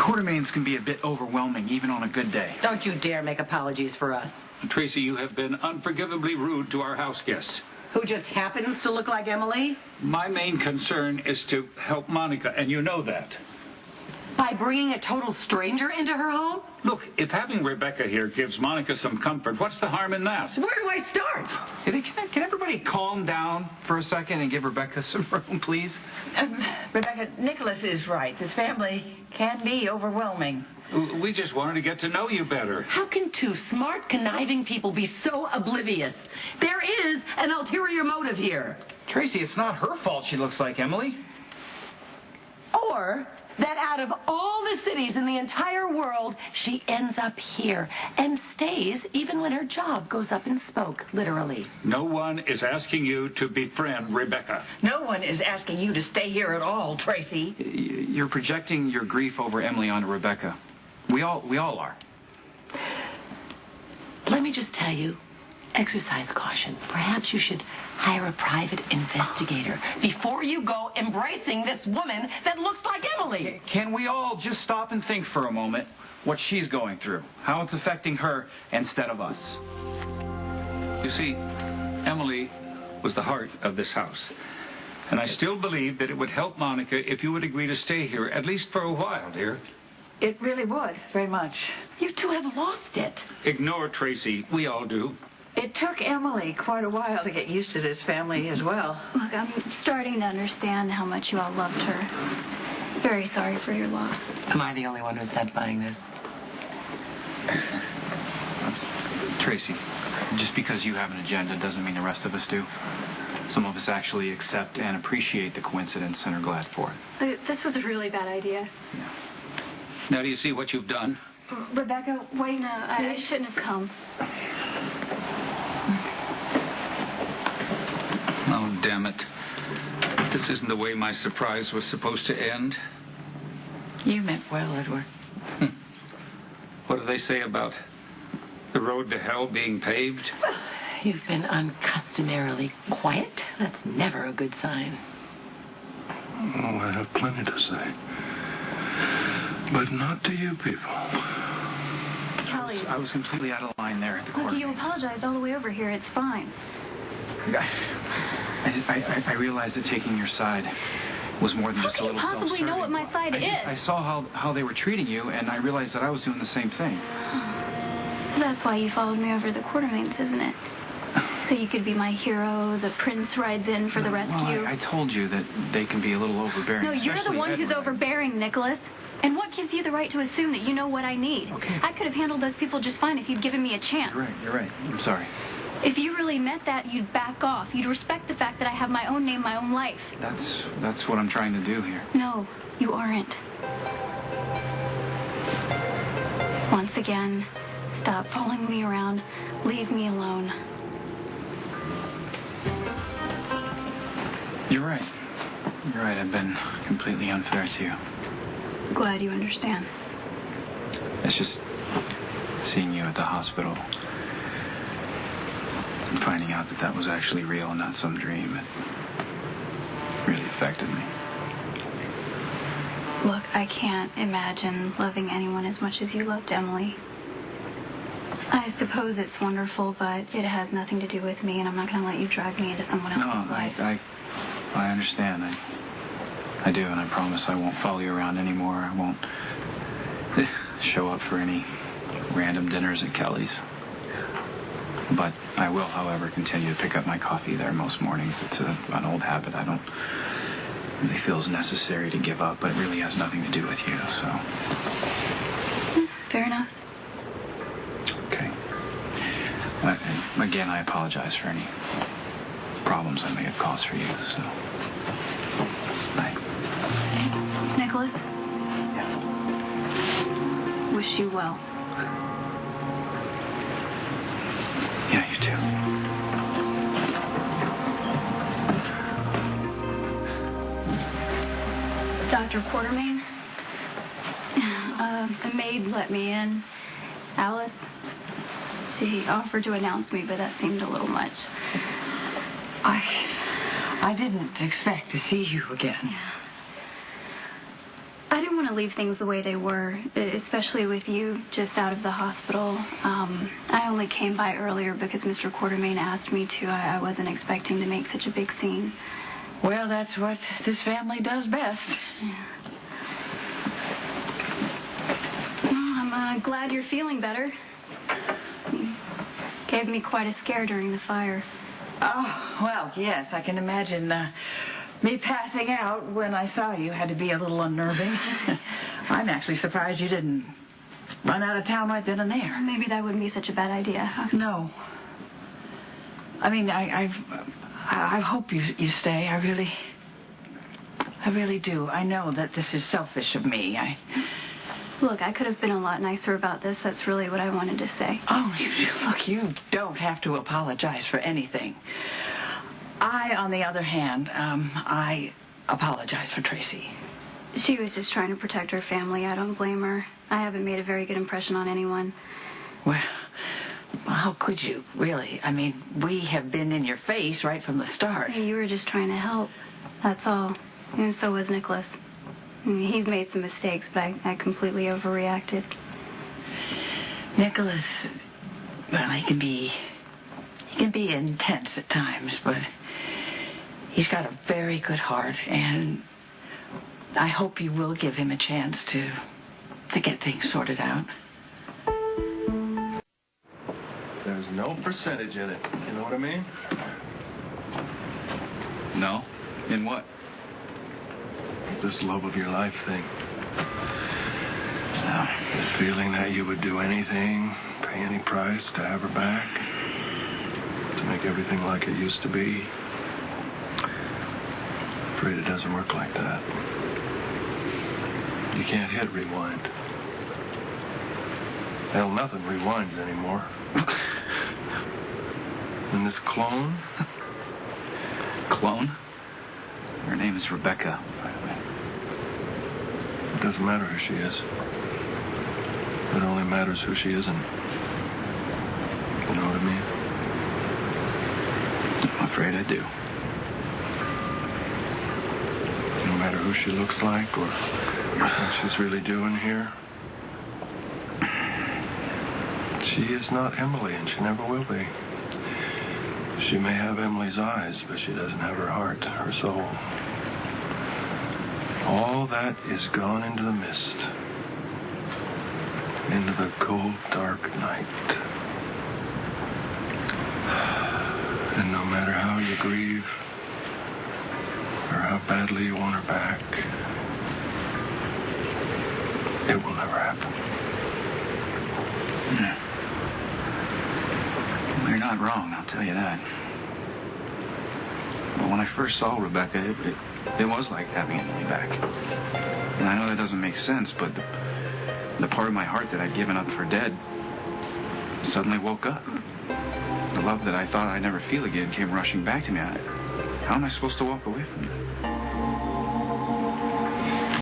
Quartermaines can be a bit overwhelming, even on a good day. Don't you dare make apologies for us. Tracy, you have been unforgivably rude to our house guests. Who just happens to look like Emily? My main concern is to help Monica, and you know that. By bringing a total stranger into her home? Look, if having Rebecca here gives Monica some comfort, what's the harm in that? Where do I start? Hey, can everybody calm down for a second and give Rebecca some room, please? Rebecca, Nikolas is right. This family can be overwhelming. We just wanted to get to know you better. How can two smart, conniving people be so oblivious? There is an ulterior motive here. Tracy, it's not her fault she looks like Emily. Or that out of all the cities in the entire world, she ends up here and stays even when her job goes up in smoke, literally. No one is asking you to befriend Rebecca. No one is asking you to stay here at all, Tracy. You're projecting your grief over Emily onto Rebecca. We all are. Let me just tell you, exercise caution. Perhaps you should hire a private investigator before you go embracing this woman that looks like Emily. Can we all just stop and think for a moment what she's going through, how it's affecting her instead of us? You see, Emily was the heart of this house. And I still believe that it would help Monica if you would agree to stay here, at least for a while, dear. It really would, very much. You two have lost it. Ignore Tracy. We all do. It took Emily quite a while to get used to this family as well. Look, I'm starting to understand how much you all loved her. Very sorry for your loss. Am I the only one who's headbuying this? Tracy, just because you have an agenda doesn't mean the rest of us do. Some of us actually accept and appreciate the coincidence and are glad for it. This was a really bad idea. Yeah. Now do you see what you've done? Rebecca, wait, no, I shouldn't have come. Oh, damn it. This isn't the way my surprise was supposed to end. You meant well, Edward. What do they say about the road to hell being paved? You've been uncustomarily quiet. That's never a good sign. Oh, I have plenty to say. But not to you people. Kelly, I was completely out of line there at the look, you Quartermaines. apologized all the way over here. It's fine. I realized that taking your side was more than just a How can little you possibly know what my side is? I saw how they were treating you, and I realized that I was doing the same thing. So that's why you followed me over to the Quartermaines, isn't it? So you could be my hero, the prince rides in for the rescue. Well, I told you that they can be a little overbearing. No, you're the especially one who's Edward. overbearing, Nikolas. And what gives you the right to assume that you know what I need? Okay. I could have handled those people just fine if you'd given me a chance. You're right. I'm sorry. If you really meant that, you'd back off. You'd respect the fact that I have my own name, my own life. That's what I'm trying to do here. No, you aren't. Once again, stop following me around. Leave me alone. You're right. You're right. I've been completely unfair to you. Glad you understand. It's just seeing you at the hospital and finding out that that was actually real and not some dream. It really affected me. Look, I can't imagine loving anyone as much as you loved Emily. I suppose it's wonderful, but it has nothing to do with me, and I'm not going to let you drag me into someone else's life. I understand. I do, and I promise I won't follow you around anymore. I won't show up for any random dinners at Kelly's. But I will, however, continue to pick up my coffee there most mornings. It's an old habit I don't really feel is necessary to give up, but it really has nothing to do with you, so... Fair enough. Okay. Again, I apologize for any problems I may have caused for you, so... Bye. Nikolas, Yeah. wish you well. Yeah, you too. Dr. Quartermaine, the maid let me in. Alice, she offered to announce me, but that seemed a little much. I didn't expect to see you again. I didn't want to leave things the way they were, especially with you just out of the hospital. I only came by earlier because Mr. Quartermaine asked me to. I wasn't expecting to make such a big scene. Well, that's what this family does best. Yeah. Well, I'm glad you're feeling better. You gave me quite a scare during the fire. Oh, well, yes, I can imagine me passing out when I saw you had to be a little unnerving. I'm actually surprised you didn't run out of town right then and there. Maybe that wouldn't be such a bad idea, huh? No. I mean, I hope you stay. I really do. I know that this is selfish of me. Look, I could have been a lot nicer about this. That's really what I wanted to say. Oh, look, you don't have to apologize for anything. On the other hand, I apologize for Tracy. She was just trying to protect her family. I don't blame her. I haven't made a very good impression on anyone. Well, how could you, really? I mean, we have been in your face right from the start. Hey, you were just trying to help. That's all. And so was Nikolas. I mean, he's made some mistakes, but I completely overreacted. Nikolas, well, he can be intense at times, but he's got a very good heart, and I hope you will give him a chance to get things sorted out. There's no percentage in it. You know what I mean? No? In what? This love of your life thing. This feeling that you would do anything, pay any price to have her back, to make everything like it used to be. Afraid it doesn't work like that. You can't hit rewind. Hell, nothing rewinds anymore. And this clone? Clone? Her name is Rebecca, by the way. It doesn't matter who she is. It only matters who she isn't. You know what I mean? I'm afraid I do. No matter who she looks like or what she's really doing here. She is not Emily, and she never will be. She may have Emily's eyes, but she doesn't have her heart, her soul. All that is gone into the mist, into the cold, dark night. And no matter how you grieve, or how badly you want her back, it will never happen. Yeah. Well, you're not wrong, I'll tell you that. But when I first saw Rebecca, it was like having Emily back. And I know that doesn't make sense, but the part of my heart that I'd given up for dead suddenly woke up. The love that I thought I'd never feel again came rushing back to me. How am I supposed to walk away from that?